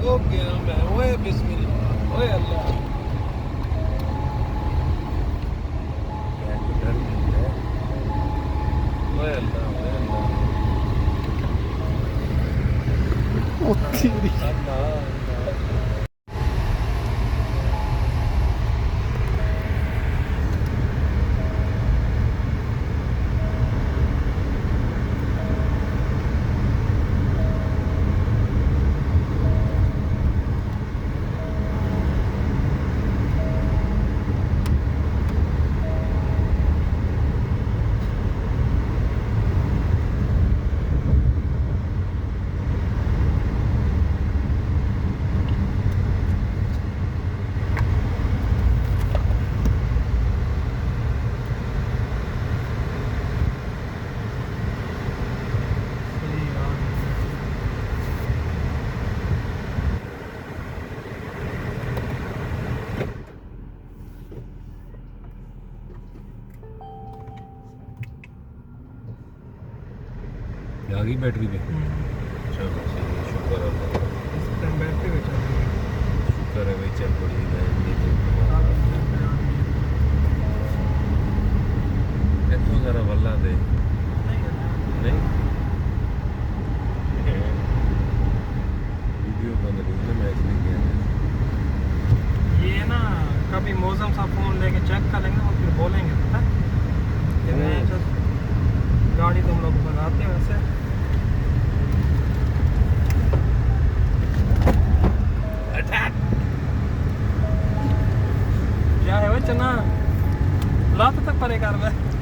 ਉਹ ਗਿਆ ਮੈਂ ਓਏ ਬਿਸਮਿਲ੍ਲਾ ਓਏ ਅੱਲਾ ਓਏ ਅੱਲਾ ਉੱਥੇ ਦੀ ਅੱਲਾ ਆ ਗਈ ਬੈਟਰੀ ਤੇ ਚਲੋ ਸਹੀ ਸ਼ੁਕਰ ਹੈ ਇਸ ਟਾਈਮ ਬੈਠੇ ਵਿੱਚ ਸ਼ੁਕਰ ਹੈ ਬਈ ਚੱਲ ਬੜੀ ਇੱਥੋਂ ਜ਼ਰਾ ਵੱਲਾ ਦੇ नहीं वीडियो बंद नहीं है मैच नहीं किया ये ना कभी मौसम सा फोन लेके चेक करेंगे और फिर बोलेंगे पता है गाड़ी तुम लोग बनाते हो वैसे क्या है वो चना लात तक परे कर रहा है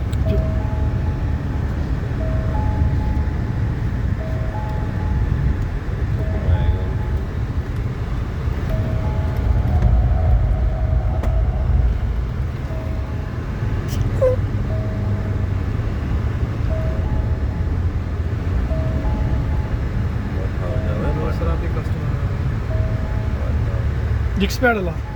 जिक्स पे डाला